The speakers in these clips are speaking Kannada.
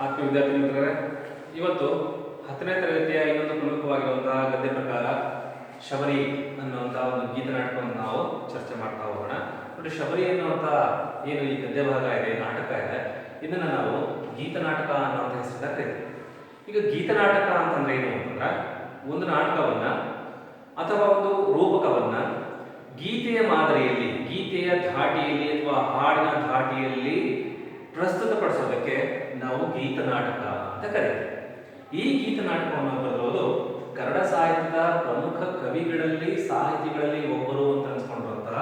ಆತ್ಮೀಯ ವಿದ್ಯಾರ್ಥಿ ಮಿತ್ರರೇ, ಇವತ್ತು 10ನೇ ತರಗತಿಯ ಇನ್ನೊಂದು ಪ್ರಮುಖವಾಗಿರುವಂತಹ ಗದ್ಯ ಪ್ರಕಾರ ಶಬರಿ ಅನ್ನುವಂತಹ ಒಂದು ಗೀತ ನಾಟಕವನ್ನು ನಾವು ಚರ್ಚೆ ಮಾಡ್ತಾ ಹೋಗೋಣ. ನೋಡಿ, ಶಬರಿ ಅನ್ನುವಂಥ ಏನು ಈ ಗದ್ಯ ಭಾಗ ಇದೆ, ನಾಟಕ ಇದೆ, ಇದನ್ನು ನಾವು ಗೀತ ನಾಟಕ ಅನ್ನುವಂಥ ಹೆಸರಿಂದ ಕರಿತೀವಿ. ಈಗ ಗೀತ ನಾಟಕ ಅಂತಂದ್ರೆ ಏನು ಅಂತಂದ್ರೆ, ಒಂದು ನಾಟಕವನ್ನ ಅಥವಾ ಒಂದು ರೂಪಕವನ್ನ ಗೀತೆಯ ಮಾದರಿಯಲ್ಲಿ, ಗೀತೆಯ ಧಾಟಿಯಲ್ಲಿ ಅಥವಾ ಹಾಡಿನ ಧಾಟಿಯಲ್ಲಿ ಪ್ರಸ್ತುತಪಡಿಸೋದಕ್ಕೆ ನಾವು ಗೀತ ನಾಟಕ ಅಂತ ಕರೀತೀವಿ. ಈ ಗೀತ ನಾಟಕವನ್ನು ಬರೆದಿರೋದು ಕನ್ನಡ ಸಾಹಿತ್ಯದ ಪ್ರಮುಖ ಕವಿಗಳಲ್ಲಿ, ಸಾಹಿತಿಗಳಲ್ಲಿ ಒಬ್ಬರು ಅಂತ ಅನ್ಸ್ಕೊಂಡಿರುವಂತಹ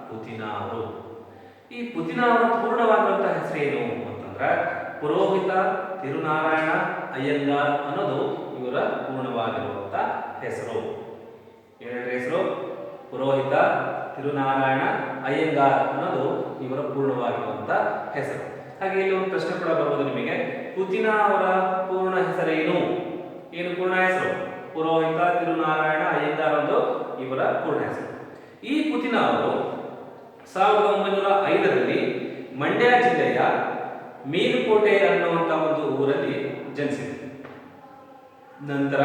ಪುತಿನ ಅವರು. ಈ ಪುತಿನ ಅವರ ಪೂರ್ಣವಾಗಿರುವಂತಹ ಹೆಸರೇನು ಅಂತಂದ್ರೆ ಪುರೋಹಿತ ತಿರುನಾರಾಯಣ ಅಯ್ಯಂಗಾರ್ ಅನ್ನೋದು ಇವರ ಪೂರ್ಣವಾಗಿರುವಂತ ಹೆಸರು. ಏನೇಳ್ರಿ ಹೆಸರು? ಪುರೋಹಿತ ತಿರುನಾರಾಯಣ ಅಯ್ಯಂಗಾರ್ ಅನ್ನೋದು ಇವರ ಪೂರ್ಣವಾಗಿರುವಂತ ಹೆಸರು. ಹಾಗೆ ಇಲ್ಲಿ ಒಂದು ಪ್ರಶ್ನೆ ಕೂಡ ಬರ್ಬೋದು ನಿಮಗೆ, ಪುತಿನ ಅವರ ಪೂರ್ಣ ಹೆಸರೇನು? ಏನು ಪೂರ್ಣ ಹೆಸರು? ಪುರೋಹಿತ ತಿರುನಾರಾಯಣ ಅಯ್ಯಂಗಾರ್ ಒಂದು ಇವರ ಪೂರ್ಣ ಹೆಸರು. ಈ ಪುತಿನ ಅವರು 1905ರಲ್ಲಿ ಮಂಡ್ಯ ಜಿಲ್ಲೆಯ ಮೇಲುಕೋಟೆ ಅನ್ನುವಂಥ ಒಂದು ಊರಲ್ಲಿ ಜನಿಸಿದರು. ನಂತರ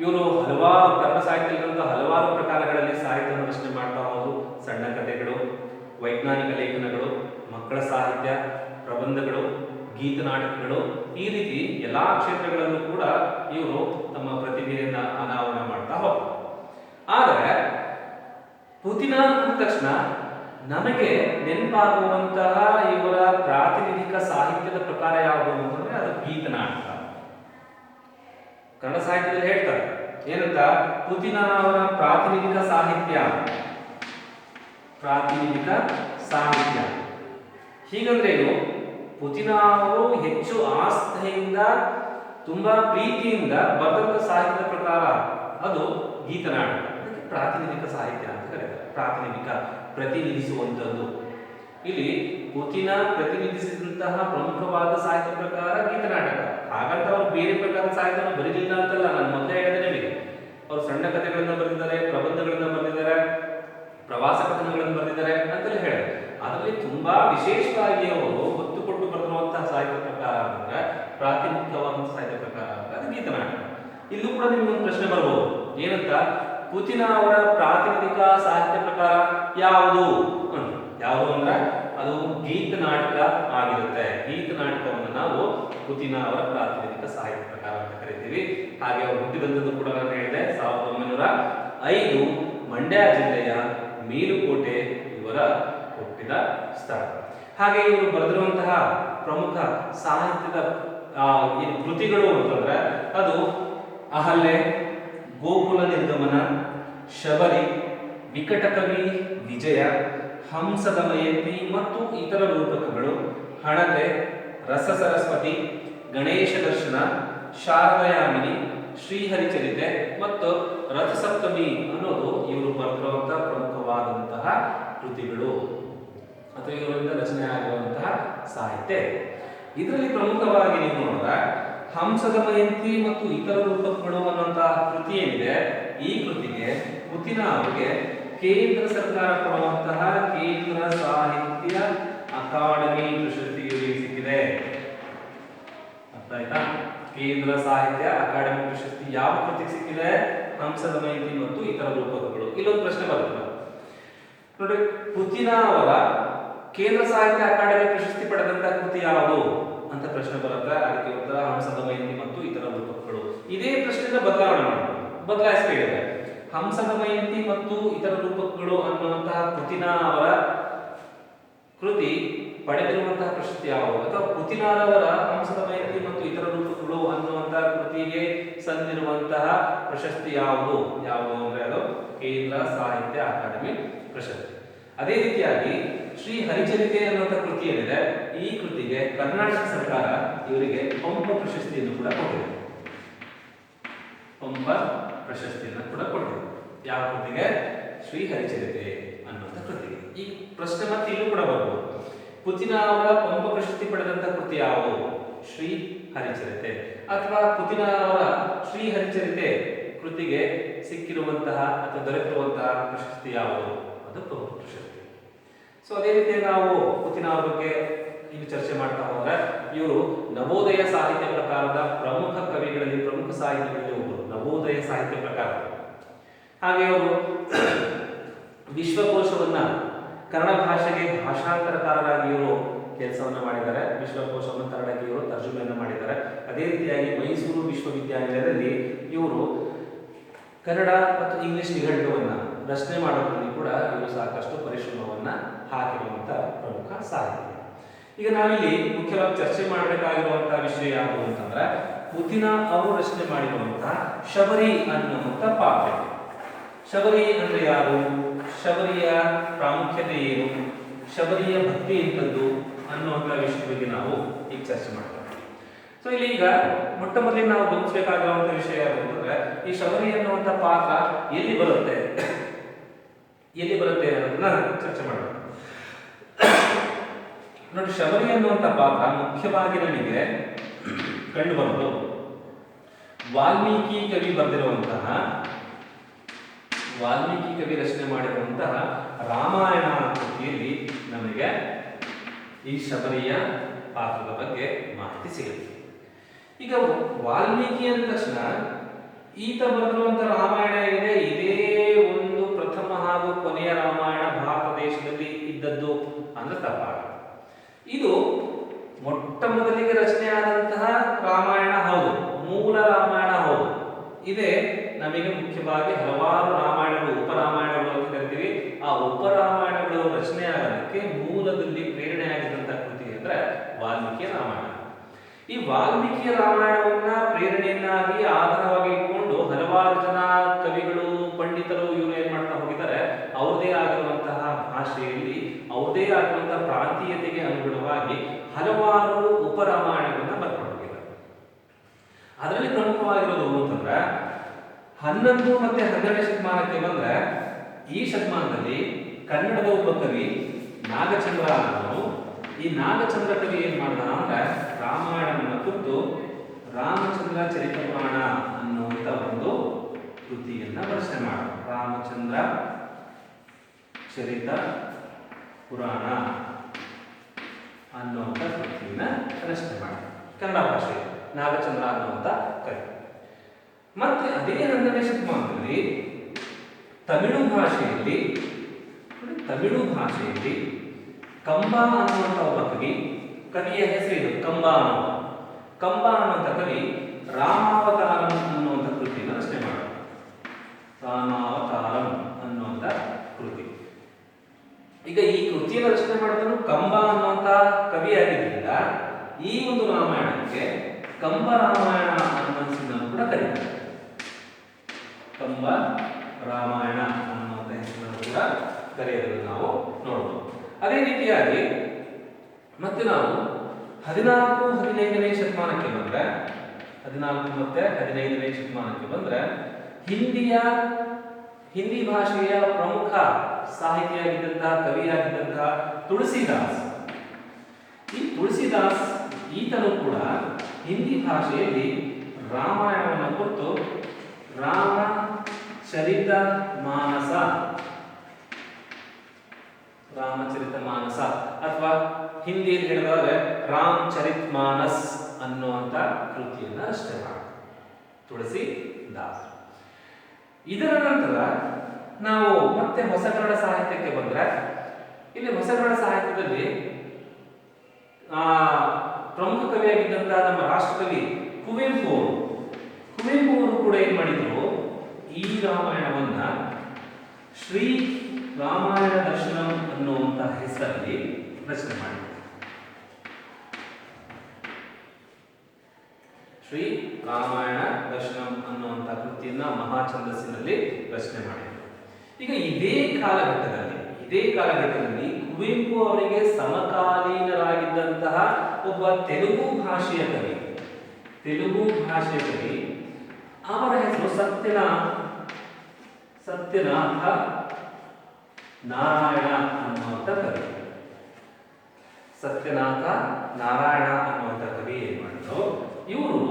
ಇವರು ಹಲವಾರು ಕನ್ನಡ ಸಾಹಿತ್ಯದಲ್ಲಿರುವಂತಹ ಹಲವಾರು ಪ್ರಕಾರಗಳಲ್ಲಿ ಸಾಹಿತ್ಯವನ್ನು ರಚನೆ ಮಾಡ್ತಾ ಹೋದರು. ಸಣ್ಣ ಕಥೆಗಳು, ವೈಜ್ಞಾನಿಕ ಲೇಖನಗಳು, ಮಕ್ಕಳ ಸಾಹಿತ್ಯ, ಪ್ರಬಂಧಗಳು, ಗೀತ ನಾಟಕಗಳು, ಈ ರೀತಿ ಎಲ್ಲಾ ಕ್ಷೇತ್ರಗಳಲ್ಲೂ ಕೂಡ ಇವರು ತಮ್ಮ ಪ್ರತಿಭೆಯನ್ನ ಅನಾವರಣ ಮಾಡ್ತಾ ಹೋಗ್ತಾರೆ. ಆದರೆ ಪುತಿನ ಅಂದ ತಕ್ಷಣ ನಮಗೆ ನೆನಪಾಗುವಂತಹ ಇವರ ಪ್ರಾತಿನಿಧಿಕ ಸಾಹಿತ್ಯದ ಪ್ರಕಾರ ಯಾವುದು ಅಂತಂದ್ರೆ ಅದು ಗೀತ ನಾಟಕ. ಕನ್ನಡ ಸಾಹಿತ್ಯದಲ್ಲಿ ಹೇಳ್ತಾರೆ ಏನಂತ, ಪುತಿನ ಅವರ ಪ್ರಾತಿನಿಧಿಕ ಸಾಹಿತ್ಯ. ಹೀಗಂದ್ರೆ ಏನು? ಪುತಿನ ಅವರು ಹೆಚ್ಚು ಆಸ್ಥೆಯಿಂದ, ತುಂಬಾ ಪ್ರೀತಿಯಿಂದ ಬರೆದಂತ ಸಾಹಿತ್ಯದ ಪ್ರಕಾರ ಅದು ಗೀತ ನಾಟಕ. ಅದಕ್ಕೆ ಪ್ರಾತಿನಿಧಿಕ ಸಾಹಿತ್ಯ ಅಂತ ಕರೀತಾರೆ. ಪ್ರಾತಿನಿಧಿಕ, ಪ್ರತಿನಿಧಿಸುವಂಥದ್ದು. ಇಲ್ಲಿ ಪುತಿನ ಪ್ರತಿನಿಧಿಸಿದಂತಹ ಪ್ರಮುಖವಾದ ಸಾಹಿತ್ಯ ಪ್ರಕಾರ ಗೀತ ನಾಟಕ. ಹಾಗಂತ ಅವರು ಬೇರೆ ಪ್ರಕಾರದ ಸಾಹಿತ್ಯವನ್ನು ಬರೀಲಿಲ್ಲ ಅಂತಲ್ಲ. ನಾನು ಮೊದಲೇ ಹೇಳಿದೆ ನಿಮಗೆ, ಅವರು ಸಣ್ಣ ಕಥೆಗಳನ್ನ ಬರೆದಿದ್ದಾರೆ, ಪ್ರಬಂಧಗಳನ್ನ ಬರೆದಿದ್ದಾರೆ, ಪ್ರವಾಸ ಕಥನಗಳನ್ನು ಬರೆದಿದ್ದಾರೆ ಅಂತೆಲ್ಲ ಹೇಳಿದೆ. ಅದರಲ್ಲಿ ತುಂಬಾ ವಿಶೇಷವಾಗಿ ಅವರು ಒತ್ತು ಕೊಟ್ಟು ಬರೆದಿರುವಂತಹ ಸಾಹಿತ್ಯ ಪ್ರಕಾರ ಅಂದ್ರೆ ಪ್ರಾತಿನಿಧಿಕವಾದಂತಹ ಸಾಹಿತ್ಯ ಪ್ರಕಾರ ಅಂದ್ರೆ ಅದು ಗೀತ ನಾಟಕ. ಇಲ್ಲೂ ಕೂಡ ನಿಮ್ಗೆ ಒಂದು ಪ್ರಶ್ನೆ ಬರ್ಬೋದು, ಏನಂತ, ಪುತಿನ ಅವರ ಪ್ರಾತಿನಿಧಿಕ ಸಾಹಿತ್ಯ ಪ್ರಕಾರ ಯಾವುದು ಅಂತ. ಯಾವುದು ಅಂದ್ರೆ ಅದು ಗೀತ ನಾಟಕ ಆಗಿರುತ್ತೆ. ಗೀತ ನಾಟಕವನ್ನು ನಾವು ಪುತಿನ ಅವರ ಪ್ರಾತಿನಿಧಿಕ ಸಾಹಿತ್ಯ ಪ್ರಕಾರ ಅಂತ ಕರಿತೀವಿ. ಹಾಗೆ ಅವರು ಹುಟ್ಟಿದಂಥದ್ದು ಕೂಡ ನಾನು ಹೇಳಿದೆ 1905 ಮಂಡ್ಯ ಜಿಲ್ಲೆಯ ಮೇಲುಕೋಟೆ ಇವರ ಹುಟ್ಟಿದ ಸ್ಥಳ. ಹಾಗೆ ಇವರು ಬರೆದಿರುವಂತಹ ಪ್ರಮುಖ ಸಾಹಿತ್ಯದ ಕೃತಿಗಳು ಅಂತಂದ್ರೆ ಅದು ಅಹಲ್ಯೆ, ಗೋಕುಲ ನಿರ್ಗಮನ, ಶಬರಿ, ವಿಕಟಕವಿ ವಿಜಯ, ಹಂಸದಮಯಂತಿ ಮತ್ತು ಇತರ ರೂಪಕಗಳು, ಹಣತೆ, ರಸ ಸರಸ್ವತಿ, ಗಣೇಶ ದರ್ಶನ, ಶಾರದಯಾಮಿನಿ, ಶ್ರೀಹರಿಚರಿತೆ ಮತ್ತು ರಥಸಪ್ತಮಿ ಅನ್ನೋದು ಇವರು ಬರೆದಿರುವಂತಹ ಪ್ರಮುಖವಾದಂತಹ ಕೃತಿಗಳು ಅಥವಾ ಇವರಿಂದ ರಚನೆ ಆಗಿರುವಂತಹ ಸಾಹಿತ್ಯ. ಇದರಲ್ಲಿ ಪ್ರಮುಖವಾಗಿ ನೀವು ನೋಡಿದ್ರೆ ಹಂಸದಮಯಂತಿ ಮತ್ತು ಇತರ ರೂಪಕಗಳು ಅನ್ನುವಂತಹ ಕೃತಿ ಏನಿದೆ, ಈ ಕೃತಿಗೆ ಪುತಿನ ಅವರಿಗೆ ಕೇಂದ್ರ ಸರ್ಕಾರ ಕೊಡುವಂತಹ ಕೇಂದ್ರ ಸಾಹಿತ್ಯ ಅಕಾಡೆಮಿ ಪ್ರಶಸ್ತಿ ಇವರಿಗೆ ಸಿಕ್ಕಿದೆ. ಅರ್ಥ ಆಯ್ತಾ? ಕೇಂದ್ರ ಸಾಹಿತ್ಯ ಅಕಾಡೆಮಿ ಪ್ರಶಸ್ತಿ ಯಾವ ಕೃತಿಗೆ ಸಿಕ್ಕಿದೆ? ಹಂಸದಮಯಂತಿ ಮತ್ತು ಇತರ ರೂಪಕಗಳು. ಇಲ್ಲೊಂದು ಪ್ರಶ್ನೆ ಬರುತ್ತೆ ನೋಡಿ, ಪುತಿನ ಅವರ ಕೇಂದ್ರ ಸಾಹಿತ್ಯ ಅಕಾಡೆಮಿ ಪ್ರಶಸ್ತಿ ಪಡೆದಂತ ಕೃತಿ ಯಾವುದು ಅಂತ ಪ್ರಶ್ನೆ ಬರುತ್ತೆ. ಅದಕ್ಕೆ ಉತ್ತರ ಹಂಸದಮಯಂತಿ ಮತ್ತು ಇತರ ರೂಪಕಗಳು. ಇದೇ ಪ್ರಶ್ನೆನ ಬದಲಾಯಿಸಿ ಕೇಳಿದೆ, ಹಂಸದಮಯಂತಿ ಮತ್ತು ಇತರ ರೂಪಕಗಳು ಅನ್ನುವಂತಹ ಪುತಿನ ಅವರ ಕೃತಿ ಪಡೆದಿರುವಂತಹ ಪ್ರಶಸ್ತಿ ಯಾವುದು, ಅಥವಾ ಪುತಿನರವರ ಹಂಸದಮಯಂತಿ ಮತ್ತು ಇತರ ರೂಪಕಗಳು ಅನ್ನುವಂತಹ ಕೃತಿಗೆ ಸಂದಿರುವಂತಹ ಪ್ರಶಸ್ತಿ ಯಾವುದು ಅಂದ್ರೆ ಅದು ಕೇಂದ್ರ ಸಾಹಿತ್ಯ ಅಕಾಡೆಮಿ ಪ್ರಶಸ್ತಿ. ಅದೇ ರೀತಿಯಾಗಿ ಶ್ರೀ ಹರಿಚರಿತೆ ಅನ್ನುವಂಥ ಕೃತಿ ಏನಿದೆ, ಈ ಕೃತಿಗೆ ಕರ್ನಾಟಕ ಸರ್ಕಾರ ಇವರಿಗೆ ಪಂಪ ಪ್ರಶಸ್ತಿಯನ್ನು ಕೂಡ ಕೊಟ್ಟಿದೆ. ಪಂಪ ಪ್ರಶಸ್ತಿಯನ್ನು ಕೂಡ ಕೊಟ್ಟಿದೆ. ಯಾವ ಕೃತಿಗೆ? ಶ್ರೀ ಹರಿಚರಿತೆ ಅನ್ನುವಂಥ ಕೃತಿಗೆ. ಈ ಪ್ರಶ್ನೆ ಮತ್ತೆ ಇಲ್ಲೂ ಕೂಡ ಬರ್ಬೋದು, ಪುತಿನ ಅವರ ಪಂಪ ಪ್ರಶಸ್ತಿ ಪಡೆದಂತ ಕೃತಿ ಯಾವುದು? ಶ್ರೀ ಹರಿಚರಿತೆ. ಅಥವಾ ಪುತಿನ ಅವರ ಶ್ರೀ ಹರಿಚರಿತೆ ಕೃತಿಗೆ ಸಿಕ್ಕಿರುವಂತಹ ಅಥವಾ ದೊರೆತಿರುವಂತಹ ಪ್ರಶಸ್ತಿ ಯಾವುದು? ಅದು ಪಂಪ ಪ್ರಶಸ್ತಿ. ಸೊ ಅದೇ ರೀತಿ ನಾವು ಪುತಿನ ಅವರ ಬಗ್ಗೆ ಈಗ ಚರ್ಚೆ ಮಾಡ್ತಾ ಹೋದ್ರೆ, ಇವರು ನವೋದಯ ಸಾಹಿತ್ಯ ಪ್ರಕಾರದ ಪ್ರಮುಖ ಕವಿಗಳಲ್ಲಿ, ಪ್ರಮುಖ ಸಾಹಿತಿಗಳಲ್ಲಿ ಒಬ್ಬರು, ನವೋದಯ ಸಾಹಿತ್ಯ ಪ್ರಕಾರ. ಹಾಗೆ ಅವರು ವಿಶ್ವಕೋಶವನ್ನ ಕನ್ನಡ ಭಾಷೆಗೆ ಭಾಷಾಂತರಕಾರರಾಗಿ ಇವರು ಕೆಲಸವನ್ನು ಮಾಡಿದ್ದಾರೆ. ವಿಶ್ವಕೋಶವನ್ನು ಕನ್ನಡಕ್ಕೆ ಇವರು ತರ್ಜುಮೆಯನ್ನು ಮಾಡಿದ್ದಾರೆ. ಅದೇ ರೀತಿಯಾಗಿ ಮೈಸೂರು ವಿಶ್ವವಿದ್ಯಾನಿಲಯದಲ್ಲಿ ಇವರು ಕನ್ನಡ ಮತ್ತು ಇಂಗ್ಲಿಷ್ ನಿಘಂಟುವನ್ನು ರಚನೆ ಮಾಡೋದ್ರಲ್ಲಿ ಕೂಡ ಇವರು ಸಾಕಷ್ಟು ಪರಿಶ್ರಮವನ್ನ ಹಾಕಿರುವಂತಹ ಪ್ರಮುಖ ಸಾಹಿತಿ. ಈಗ ನಾವಿಲ್ಲಿ ಮುಖ್ಯವಾಗಿ ಚರ್ಚೆ ಮಾಡಬೇಕಾಗಿರುವಂತಹ ವಿಷಯ ಯಾವುದು ಅಂತಂದ್ರೆ, ಪುತಿನ ಅವರು ರಚನೆ ಮಾಡಿರುವಂತಹ ಶಬರಿ ಅನ್ನುವಂಥ ಪಾತ್ರ. ಶಬರಿ ಅಂದ್ರೆ ಯಾರು, ಶಬರಿಯ ಪ್ರಾಮುಖ್ಯತೆ ಏನು, ಶಬರಿಯ ಭಕ್ತಿ ಎಂಥದ್ದು ಅನ್ನುವಂಥ ವಿಷಯದ ಬಗ್ಗೆ ನಾವು ಈಗ ಚರ್ಚೆ ಮಾಡ್ತೇವೆ. ಸೊ ಇಲ್ಲಿ ಈಗ ಮೊಟ್ಟ ಮೊದಲಿಗೆ ನಾವು ಗಮನಿಸಬೇಕಾಗಿರುವಂತಹ ವಿಷಯ ಯಾವುದು ಅಂತಂದ್ರೆ, ಈ ಶಬರಿ ಅನ್ನುವಂಥ ಪಾತ್ರ ಎಲ್ಲಿ ಬರುತ್ತೆ ಅನ್ನೋದನ್ನ ಚರ್ಚೆ ಮಾಡೋಣ. ನೋಡಿ, ಶಬರಿ ಅನ್ನುವಂಥ ಪಾತ್ರ ಮುಖ್ಯವಾಗಿ ನಮಗೆ ಕಂಡು ಬರೋದು ವಾಲ್ಮೀಕಿ ಕವಿ ಬರೆದಿರುವಂತಹ, ವಾಲ್ಮೀಕಿ ಕವಿ ರಚನೆ ಮಾಡಿರುವಂತಹ ರಾಮಾಯಣ ಕೃತಿಯಲ್ಲಿ ನಮಗೆ ಈ ಶಬರಿಯ ಪಾತ್ರದ ಬಗ್ಗೆ ಮಾಹಿತಿ ಸಿಗುತ್ತೆ. ಈಗ ವಾಲ್ಮೀಕಿ ಅಂದ ತಕ್ಷಣ ಈತ ಬರೆದಿರುವಂತಹ ರಾಮಾಯಣ ಇದೆ, ಇದೇ ಒಂದು ಪ್ರಥಮ ಹಾಗೂ ಕೊನೆಯ ರಾಮಾಯಣ ಭಾರತ ದೇಶದಲ್ಲಿ ಇದ್ದದ್ದು ಅಂದ್ರೆ ತಪ್ಪಾಗ. ಇದು ಮೊಟ್ಟ ಮೊದಲಿಗೆ ರಚನೆ ಆದಂತಹ ರಾಮಾಯಣ ಹೌದು, ಮೂಲ ರಾಮಾಯಣ ಹೌದು. ಇದೇ ನಮಗೆ ಮುಖ್ಯವಾಗಿ ಹಲವಾರು ರಾಮಾಯಣಗಳು, ಉಪರಾಮಾಯಣಗಳು ಅಂತ ಕರಿತೀವಿ. ಆ ಉಪರಾಮಾಯಣಗಳು ರಚನೆ ಆಗೋದಕ್ಕೆ ಮೂಲದಲ್ಲಿ ಪ್ರೇರಣೆ ಆಗಿದ್ದಂತಹ ಕೃತಿ ಅಂದ್ರೆ ವಾಲ್ಮೀಕಿ ರಾಮಾಯಣ. ಈ ವಾಲ್ಮೀಕಿ ರಾಮಾಯಣವನ್ನ ಪ್ರೇರಣೆಯನ್ನಾಗಿ ಆಧಾರವಾಗಿ ಇಟ್ಕೊಂಡು ಹಲವಾರು ಜನ ಕವಿಗಳು, ಪಂಡಿತರು ಇವರು ಏನ್ ಮಾಡ್ತಾ ಹೋಗಿದ್ದಾರೆ, ಅವ್ರದೇ ಆಗಿರುವಂತಹ ಭಾಷೆಯಲ್ಲಿ, ಅವ್ರದೇ ಆಗಿರುವಂತಹ ಪ್ರಾಂತೀಯತೆಗೆ ಅನುಗುಣವಾಗಿ ಹಲವಾರು ಉಪರಾಮಾಯಣಗಳನ್ನ ಬರ್ಕೊಂಡು ಹೋಗಿದ್ದಾರೆ. ಅದರಲ್ಲಿ ಪ್ರಮುಖವಾಗಿರೋದು ಅಂತಂದ್ರೆ 11 ಮತ್ತೆ 12ನೇ ಶತಮಾನಕ್ಕೆ ಬಂದ್ರೆ, ಈ ಶತಮಾನದಲ್ಲಿ ಕನ್ನಡದ ಒಬ್ಬ ಕವಿ ನಾಗಚಂದ್ರ ಅನ್ನೋನು, ಈ ನಾಗಚಂದ್ರ ಕವಿ ಏನ್ ಮಾಡ್ದ ಅಂದ್ರೆ ರಾಮಾಯಣವನ್ನು ಕುರಿತು ರಾಮಚಂದ್ರ ಚರಿತ ಪುರಾಣ ಅನ್ನುವಂತ ಒಂದು ಕೃತಿಯನ್ನ ರಚನೆ ಮಾಡ. ರಾಮಚಂದ್ರ ಚರಿತ ಪುರಾಣ ಅನ್ನುವಂತ ಕೃತಿಯನ್ನ ರಚನೆ ಮಾಡ ಕನ್ನಡ ಭಾಷೆ, ನಾಗಚಂದ್ರ ಅನ್ನುವಂತ ಕವಿ. ಮತ್ತೆ ಅದೇ 12ನೇ ಶತಮಾನದಲ್ಲಿ ತಮಿಳು ಭಾಷೆಯಲ್ಲಿ ಕಂಬ ಅನ್ನುವಂಥ ಒಬ್ಬ ಕವಿಯ ಹೆಸರಿದು ಕಂಬ ಅನ್ನುವಂಥ ಕವಿ ರಾಮಾವತಾರಂ ಅನ್ನುವಂಥ ಕೃತಿಯನ್ನು ರಚನೆ ಮಾಡ. ರಾಮಾವತಾರಂ ಅನ್ನುವಂಥ ಕೃತಿ. ಈಗ ಈ ಕೃತಿಯನ್ನು ರಚನೆ ಮಾಡೋದನ್ನು ಕಂಬ ಅನ್ನುವಂಥ ಕವಿಯಾಗಿದ್ದರಿಂದ ಈ ಒಂದು ರಾಮಾಯಣಕ್ಕೆ ಕಂಬ ರಾಮಾಯಣ ಅನ್ನುವ ಹೆಸರನ್ನು ಕೂಡ ಕರೀತಾರೆ. ಕಂಬ ರಾಮಾಯಣ ಅನ್ನುವಂಥ ಹೆಸರನ್ನು ಕೂಡ ಕರೆಯೋದನ್ನು ನಾವು ನೋಡಬಹುದು. ಅದೇ ರೀತಿಯಾಗಿ ಮತ್ತೆ ನಾವು 14-15ನೇ ಶತಮಾನಕ್ಕೆ ಬಂದ್ರೆ, 14 ಮತ್ತೆ 15ನೇ ಶತಮಾನಕ್ಕೆ ಬಂದ್ರೆ ಹಿಂದಿ ಭಾಷೆಯ ಪ್ರಮುಖ ಸಾಹಿತಿಯಾಗಿದ್ದಂತಹ, ಕವಿಯಾಗಿದ್ದಂತಹ ತುಳಸಿದಾಸ್. ಈ ತುಳಸಿದಾಸ್ ಈತನು ಕೂಡ ಹಿಂದಿ ಭಾಷೆಯಲ್ಲಿ ರಾಮಾಯಣವನ್ನು ಕುರಿತು ರಾಮಚರಿತ ಮಾನಸ ಅಥವಾ ಹಿಂದಿಯಲ್ಲಿ ಹೇಳಿದ್ರೆ ರಾಮಚರಿತ್ ಮಾನಸ್ ಅನ್ನುವಂಥ ಕೃತಿಯನ್ನ ರಚನೆ ಮಾಡ ತುಳಸಿದಾಸ್. ಇದರ ನಂತರ ನಾವು ಮತ್ತೆ ಹೊಸ ಕನ್ನಡ ಸಾಹಿತ್ಯಕ್ಕೆ ಬಂದ್ರೆ, ಇಲ್ಲಿ ಹೊಸ ಕನ್ನಡ ಸಾಹಿತ್ಯದಲ್ಲಿ ಪ್ರಮುಖ ಕವಿಯಾಗಿದ್ದಂತಹ ನಮ್ಮ ರಾಷ್ಟ್ರಕವಿ ಕುವೆಂಪು ಅವರು ಕೂಡ ಏನ್ ಮಾಡಿದ್ರು, ಈ ರಾಮಾಯಣವನ್ನ ಶ್ರೀ ರಾಮಾಯಣ ದರ್ಶನಂ ಅನ್ನುವಂಥ ಹೆಸರಲ್ಲಿ ರಚನೆ ಮಾಡಿದರು. ಶ್ರೀ ರಾಮಾಯಣ ದರ್ಶನಂ ಅನ್ನುವಂಥ ಕೃತಿಯನ್ನ ಮಹಾಛಂದಸ್ಸಿನಲ್ಲಿ ರಚನೆ ಮಾಡಿದರು. ಈಗ ಇದೇ ಕಾಲಘಟ್ಟದಲ್ಲಿ ಕುವೆಂಪು ಅವರಿಗೆ ಸಮಕಾಲೀನರಾಗಿದ್ದಂತಹ ಒಬ್ಬ ತೆಲುಗು ಭಾಷೆಯ ಕವಿ, ಅವರ ಹೆಸರು ಸತ್ಯನಾಥ ನಾರಾಯಣ ಅನ್ನುವಂಥ ಕವಿ. ಸತ್ಯನಾಥ ನಾರಾಯಣ ಅನ್ನುವಂಥ ಕವಿ ಏನ್ ಮಾಡಿದ್ರು, ಇವರು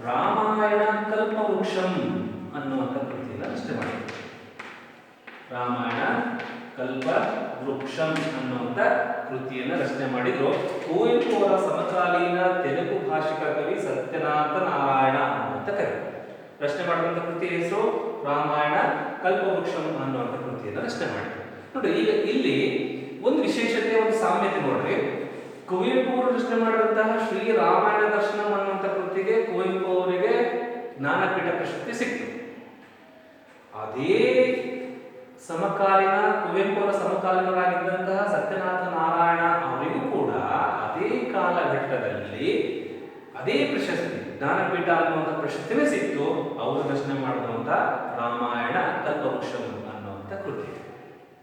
ರಾಮಾಯಣ ಕಲ್ಪವೃಕ್ಷಂ ಅನ್ನುವಂಥ ಕೃತಿಯನ್ನು ರಚನೆ ಮಾಡಿದರು. ರಾಮಾಯಣ ಕಲ್ಪವೃಕ್ಷಂ ವೃಕ್ಷಂ ಅನ್ನುವಂಥ ಕೃತಿಯನ್ನು ರಚನೆ ಮಾಡಿದ್ರು. ಕುವೆಂಪು ಅವರ ಸಮಕಾಲೀನ ತೆಲುಗು ಭಾಷಿಕ ಕವಿ ಸತ್ಯನಾಥ ನಾರಾಯಣ ಅನ್ನುವಂಥ ಕವಿ ರಚನೆ ಮಾಡಿದಂಥ ಕೃತಿಯ ಹೆಸರು ರಾಮಾಯಣ ಕಲ್ಪವೃಕ್ಷಂ ಅನ್ನುವಂಥ ಕೃತಿಯನ್ನು ರಚನೆ ಮಾಡಿದ್ರು. ನೋಡಿ, ಈಗ ಇಲ್ಲಿ ಒಂದು ವಿಶೇಷತೆ, ಒಂದು ಸಾಮ್ಯತೆ ನೋಡ್ರಿ. ಕುವೆಂಪು ಅವರು ರಚನೆ ಮಾಡಿದಂತಹ ಶ್ರೀ ರಾಮಾಯಣ ದರ್ಶನಂ ಅನ್ನುವಂಥ ಕೃತಿಗೆ ಕುವೆಂಪು ಅವರಿಗೆ ಜ್ಞಾನಪೀಠ ಪ್ರಶಸ್ತಿ ಸಿಕ್ತು. ಅದೇ ಸಮಕಾಲೀನ ಕುವೆಂಪು ಅವರ ಸಮಕಾಲೀನರಾಗಿದ್ದಂತಹ ಸತ್ಯನಾಥ ನಾರಾಯಣ ಅವರಿಗೂ ಕೂಡ ಅದೇ ಕಾಲಘಟ್ಟದಲ್ಲಿ ಅದೇ ಪ್ರಶಸ್ತಿ, ಜ್ಞಾನಪೀಠ ಅನ್ನುವಂಥ ಪ್ರಶಸ್ತಿನೇ ಸಿಕ್ತು. ಅವರು ರಚನೆ ಮಾಡಿರುವಂಥ ರಾಮಾಯಣ ಕಲ್ಪವೃಕ್ಷಂ ಅನ್ನುವಂಥ ಕೃತಿ.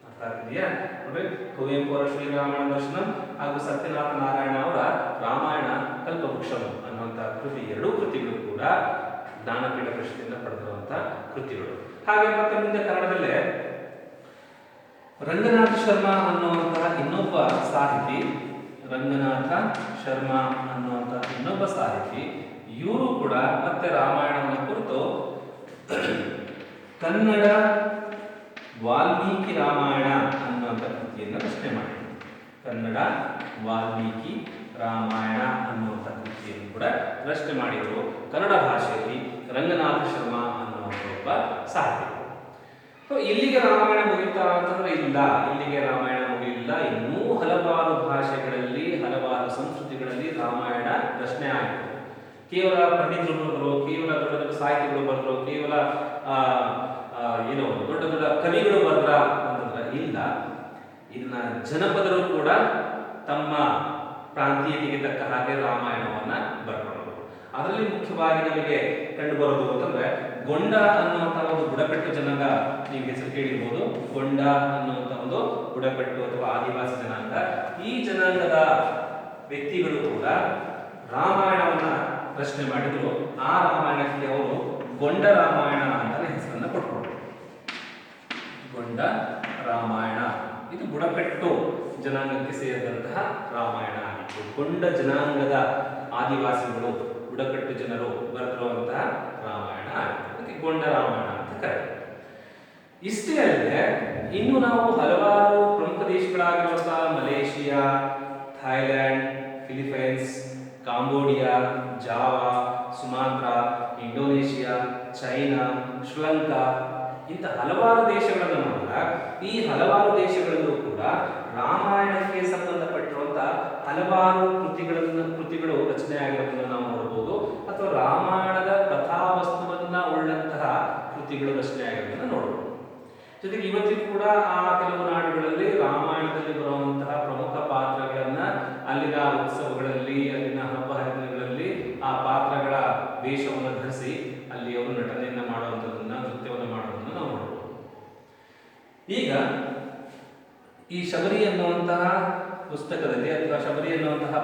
ಅರ್ಥ ಆಗ್ತಿದೆಯಾ? ನೋಡಿ, ಕುವೆಂಪು ಅವರ ಶ್ರೀರಾಮಾಯಣ ದರ್ಶನಂ ಹಾಗೂ ಸತ್ಯನಾಥ ನಾರಾಯಣ ಅವರ ರಾಮಾಯಣ ಕಲ್ಪವೃಕ್ಷಂ ಅನ್ನುವಂಥ ಕೃತಿ, ಎರಡೂ ಕೃತಿಗಳು ಕೂಡ ಜ್ಞಾನಪೀಠ ಪ್ರಶಸ್ತಿಯಿಂದ ಪಡೆದಿರುವಂಥ ಕೃತಿಗಳು. ಹಾಗೆ ಮತ್ತೆ ಮುಂದೆ ಕನ್ನಡದಲ್ಲೇ ರಂಗನಾಥ ಶರ್ಮಾ ಅನ್ನುವಂತಹ ಇನ್ನೊಬ್ಬ ಸಾಹಿತಿ, ರಂಗನಾಥ ಶರ್ಮಾ ಅನ್ನುವಂಥ ಇನ್ನೊಬ್ಬ ಸಾಹಿತಿ, ಇವರು ಕೂಡ ಮತ್ತೆ ರಾಮಾಯಣವನ್ನು ಕುರಿತು ಕನ್ನಡ ವಾಲ್ಮೀಕಿ ರಾಮಾಯಣ ಅನ್ನುವಂಥ ಕೃತಿಯನ್ನು ರಚನೆ ಮಾಡಿದರು. ಕನ್ನಡ ವಾಲ್ಮೀಕಿ ರಾಮಾಯಣ ಅನ್ನುವಂಥ ಕೃತಿಯನ್ನು ಕೂಡ ರಚನೆ ಮಾಡಿದರು ಕನ್ನಡ ಭಾಷೆಯಲ್ಲಿ ರಂಗನಾಥ ಶರ್ಮಾ ಅನ್ನುವಂಥ ಒಬ್ಬ ಸಾಹಿತಿ. ಇಲ್ಲಿಗೆ ರಾಮಾಯಣ ಮುಗಿತಾ ಅಂತಂದ್ರೆ ಇಲ್ಲ, ಇಲ್ಲಿಗೆ ರಾಮಾಯಣ ಮುಗಿಲಿಲ್ಲ. ಇನ್ನೂ ಹಲವಾರು ಭಾಷೆಗಳಲ್ಲಿ, ಹಲವಾರು ಸಂಸ್ಕೃತಿಗಳಲ್ಲಿ ರಾಮಾಯಣ ರಚನೆ ಆಯಿತು. ಕೇವಲ ಪಂಡಿತರು ಬರೆದ್ರು, ಕೇವಲ ದೊಡ್ಡ ದೊಡ್ಡ ಸಾಹಿತಿಗಳು ಬರೆದ್ರು, ಕೇವಲ ದೊಡ್ಡ ದೊಡ್ಡ ಕವಿಗಳು ಬರೆದ್ರ ಅಂತಂದ್ರೆ ಇಲ್ಲ. ಇದನ್ನ ಜನಪದರು ಕೂಡ ತಮ್ಮ ಪ್ರಾಂತೀಯತೆಗೆ ತಕ್ಕ ಹಾಗೆ ರಾಮಾಯಣವನ್ನ ಬರ್ಕೊಂಡ್ರು. ಅದರಲ್ಲಿ ಮುಖ್ಯವಾಗಿ ನಮಗೆ ಕಂಡು ಬರೋದು ಅಂತಂದ್ರೆ ಗೊಂಡ ಅನ್ನುವಂಥ ಒಂದು ಬುಡಕಟ್ಟು ಜನಾಂಗ, ನೀವು ಹೆಸರು ಕೇಳಿರ್ಬೋದು. ಗೊಂಡ ಅನ್ನುವಂಥ ಒಂದು ಬುಡಕಟ್ಟು ಅಥವಾ ಆದಿವಾಸಿ ಜನಾಂಗ, ಈ ಜನಾಂಗದ ವ್ಯಕ್ತಿಗಳು ಕೂಡ ರಾಮಾಯಣವನ್ನ ರಚನೆ ಮಾಡಿದ್ರು. ಆ ರಾಮಾಯಣಕ್ಕೆ ಅವರು ಗೊಂಡ ರಾಮಾಯಣ ಅಂತ ಹೆಸರನ್ನ ಕೊಟ್ಕೊಂಡ್ರು. ಗೊಂಡ ರಾಮಾಯಣ ಇದು ಬುಡಕಟ್ಟು ಜನಾಂಗಕ್ಕೆ ಸೇರಿದಂತಹ ರಾಮಾಯಣ ಆಗಿತ್ತು. ಗೊಂಡ ಜನಾಂಗದ ಆದಿವಾಸಿಗಳು, ಬುಡಕಟ್ಟು ಜನರು ಬರೆದಿರುವಂತಹ ರಾಮಾಯಣ ಆಗಿತ್ತು. ಅದಕ್ಕೆ ಗೊಂಡ ರಾಮಾಯಣ ಅಂತ ಕರೀತಾರೆ. ಇಷ್ಟೇ ಅಲ್ಲದೆ ಇನ್ನು ನಾವು ಹಲವಾರು ಪ್ರಮುಖ ದೇಶಗಳಾಗಿರುವಂತಹ Malaysia, Thailand, Philippines, Cambodia, Java, Sumatra, Indonesia, China, Sri Lanka ಇಂಥ ಹಲವಾರು ದೇಶಗಳನ್ನು ನೋಡಿದಾಗ ಈ ಹಲವಾರು ದೇಶಗಳಲ್ಲೂ ಕೂಡ ರಾಮಾಯಣಕ್ಕೆ ಸಂಬಂಧಪಟ್ಟಿರುವಂತಹ ಹಲವಾರು ಕೃತಿಗಳು ರಚನೆ ಆಗಿರೋದನ್ನು ನಾವು ನೋಡಬಹುದು, ಅಥವಾ ರಾಮಾಯಣದ ಕಥಾವಸ್ತುವನ್ನ ಉಳ್ಳಂತಹ ಕೃತಿಗಳು ರಚನೆ ಆಗಿರೋದನ್ನು ನೋಡಬಹುದು. ಜೊತೆಗೆ ಇವತ್ತಿಗೂ ಕೂಡ ಆ ಕೆಲವು ನಾಡುಗಳಲ್ಲಿ ರಾಮಾಯಣದಲ್ಲಿ ಬರುವಂತಹ ಪ್ರಮುಖ ಪಾತ್ರಗಳನ್ನ ಅಲ್ಲಿನ ಉತ್ಸವಗಳಲ್ಲಿ, ಅಲ್ಲಿನ ಹಬ್ಬ ಹರಿದಿನಗಳಲ್ಲಿ ಆ ಪಾತ್ರಗಳ ವೇಷವನ್ನು ಧರಿಸಿ ಅಲ್ಲಿ ಅವರು ನಟನೆಯನ್ನ ಮಾಡುವಂಥದ್ದನ್ನ, ನೃತ್ಯವನ್ನು ಮಾಡುವುದನ್ನು ನಾವು ನೋಡಬಹುದು. ಈಗ ಈ ಶಬರಿ ಅನ್ನುವಂತಹ ಪುಸ್ತಕದಲ್ಲಿ ಅಥವಾ ಶಬರಿ ಅನ್ನುವಂತಹ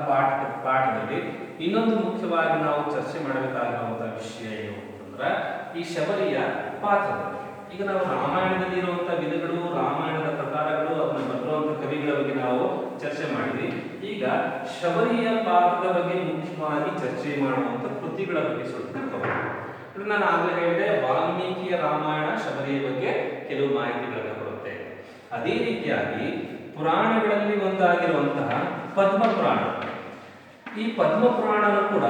ಪಾಠದಲ್ಲಿ ಇನ್ನೊಂದು ಮುಖ್ಯವಾಗಿ ನಾವು ಚರ್ಚೆ ಮಾಡಬೇಕಾಗಿರುವಂತಹ ವಿಷಯ ಏನು ಅಂತಂದ್ರೆ ಈ ಶಬರಿಯ ಪಾತ್ರದಲ್ಲಿ. ಈಗ ನಾವು ರಾಮಾಯಣದಲ್ಲಿ ಇರುವಂತಹ ವಿಧಗಳು, ರಾಮಾಯಣದ ಪ್ರಕಾರಗಳು, ಅದನ್ನು ಬರೆದಿರುವಂತಹ ಕವಿಗಳ ಬಗ್ಗೆ ನಾವು ಚರ್ಚೆ ಮಾಡಿದ್ವಿ. ಈಗ ಶಬರಿಯ ಪಾತ್ರದ ಬಗ್ಗೆ ಮುಖ್ಯವಾಗಿ ಚರ್ಚೆ ಮಾಡುವಂತ ಕೃತಿಗಳ ಬಗ್ಗೆ ಸ್ವಲ್ಪ ತಿಳ್ಕೊಳ್ಳೋಣ. ನಾನು ಆಗಲೇ ಹೇಳಿದೆ, ವಾಲ್ಮೀಕಿಯ ರಾಮಾಯಣ ಶಬರಿಯ ಬಗ್ಗೆ ಕೆಲವು ಮಾಹಿತಿಗಳನ್ನು ಕೊಡುತ್ತೆ. ಅದೇ ರೀತಿಯಾಗಿ ಪುರಾಣಗಳಲ್ಲಿ ಒಂದಾಗಿರುವಂತಹ ಪದ್ಮ ಪುರಾಣ, ಈ ಪದ್ಮ ಪುರಾಣನು ಕೂಡ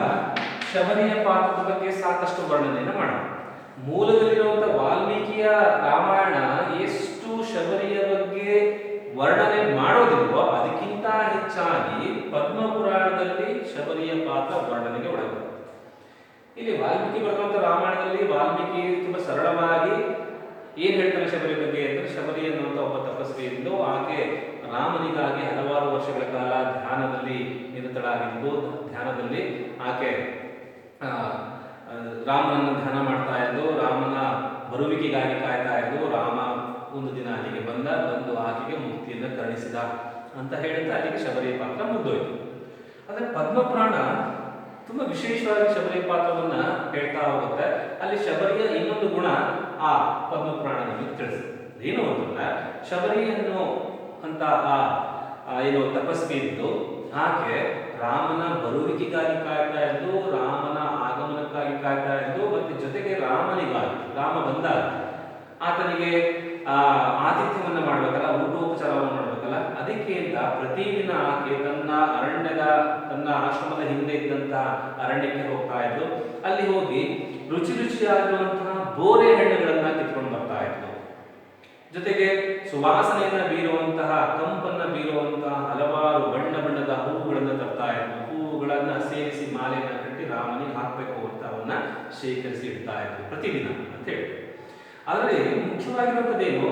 ಶಬರಿಯ ಪಾತ್ರದ ಬಗ್ಗೆ ಸಾಕಷ್ಟು ವರ್ಣನೆಯನ್ನು ಮಾಡೋಣ. ಮೂಲದಲ್ಲಿರುವಂತಹ ವಾಲ್ಮೀಕಿಯ ರಾಮಾಯಣ ಎಷ್ಟು ಶಬರಿಯ ಬಗ್ಗೆ ವರ್ಣನೆ ಮಾಡೋದಿಲ್ವೋ ಅದಕ್ಕಿಂತ ಹೆಚ್ಚಾಗಿ ಪದ್ಮ ಪುರಾಣದಲ್ಲಿ ಶಬರಿಯ ಪಾತ್ರ ವರ್ಣನೆಗೆ ಒಳಗುತ್ತೆ. ಇಲ್ಲಿ ವಾಲ್ಮೀಕಿ ಬರೆದಂತ ರಾಮಾಯಣದಲ್ಲಿ ವಾಲ್ಮೀಕಿ ತುಂಬಾ ಸರಳವಾಗಿ ಏನ್ ಹೇಳ್ತಾರೆ ಶಬರಿ ಬಗ್ಗೆ ಅಂದ್ರೆ, ಶಬರಿ ಎನ್ನುವಂತ ಒಬ್ಬ ತಪಸ್ವಿ ಇದ್ದು ಆಕೆ ರಾಮನಿಗಾಗಿ ಹಲವಾರು ವರ್ಷಗಳ ಕಾಲ ಧ್ಯಾನದಲ್ಲಿ ನಿರತಳಾಗಿದ್ದು, ಧ್ಯಾನದಲ್ಲಿ ಆಕೆ ರಾಮನನ್ನು ಧ್ಯಾನ ಮಾಡ್ತಾ ಇದ್ದು, ರಾಮನ ಬರುವಿಕೆಗಾಗಿ ಕಾಯ್ತಾ ಇದ್ದು, ರಾಮ ಒಂದು ದಿನ ಅಲ್ಲಿಗೆ ಬಂದು ಆಕೆಗೆ ಮುಕ್ತಿಯನ್ನು ಕರುಣಿಸಿದ ಅಂತ ಹೇಳುತ್ತಾ ಅಲ್ಲಿಗೆ ಶಬರಿ ಪಾತ್ರ ಮುಗ್ದೋಯ್ತು. ಆದ್ರೆ ಪದ್ಮಪುರಾಣ ತುಂಬಾ ವಿಶೇಷವಾಗಿ ಶಬರಿ ಪಾತ್ರವನ್ನ ಹೇಳ್ತಾ ಹೋಗುತ್ತೆ. ಅಲ್ಲಿ ಶಬರಿಯ ಇನ್ನೊಂದು ಗುಣ ಆ ಪದ್ಮಪುರಾಣ ನಮಗೆ ತಿಳಿಸುತ್ತೆ. ಏನು ಅಂತಂದ್ರೆ, ಶಬರಿಯನ್ನು ಅಂತ ಏನು ತಪಸ್ವಿ ಇದ್ದು ಆಕೆ ರಾಮನ ಬರುವಿಕೆಗಾಗಿ ಕಾಯ್ತಾ ಇದ್ದು, ರಾಮನ ಆಗಮನಕ್ಕಾಗಿ ಕಾಯ್ತಾ ಇದ್ದು, ಮತ್ತೆ ಜೊತೆಗೆ ರಾಮನಿಗಾಗಿ, ರಾಮ ಬಂದಾಗ ಆತನಿಗೆ ಆತಿಥ್ಯವನ್ನ ಮಾಡ್ಬೇಕಲ್ಲ, ಊಟೋಪಚಾರವನ್ನು ಮಾಡ್ಬೇಕಲ್ಲ, ಆಗಲ್ಲ. ಅದಕ್ಕೆ ಅಂತ ಪ್ರತಿದಿನ ಆಕೆ ತನ್ನ ಆಶ್ರಮದ ಹಿಂದೆ ಇದ್ದಂತಹ ಅರಣ್ಯಕ್ಕೆ ಹೋಗ್ತಾ ಇದ್ಲು. ಅಲ್ಲಿ ಹೋಗಿ ರುಚಿ ರುಚಿಯಾಗಿರುವಂತಹ ಬೋರೆ ಹಣ್ಣುಗಳನ್ನ ಕಿತ್ಕೊಂಡು ಬರ್ತಾ ಇದ್ಲು. ಜೊತೆಗೆ ಸುವಾಸನೆಯನ್ನ ಬೀರುವಂತಹ, ಕಂಪನ್ನ ಬೀರುವಂತಹ ಹಲವಾರು ಬಣ್ಣ ಬಣ್ಣದ ಹೂವುಗಳನ್ನ ತರ್ತಾ ಇದ್ಲು. ಹೂವುಗಳನ್ನ ಸೇರಿಸಿ ಮಾಲೆಯನ್ನ ಕಟ್ಟಿ ರಾಮನಿಗೆ ಹಾಕಬೇಕು ಅಂತ ಅವನ್ನ ಶೇಖರಿಸಿ ಇಡ್ತಾ ಇದ್ಲು ಪ್ರತಿದಿನ ಅಂತ ಹೇಳಿ. ಆದರೆ ಮುಖ್ಯವಾಗಿರುವಂತದ್ದೇನು,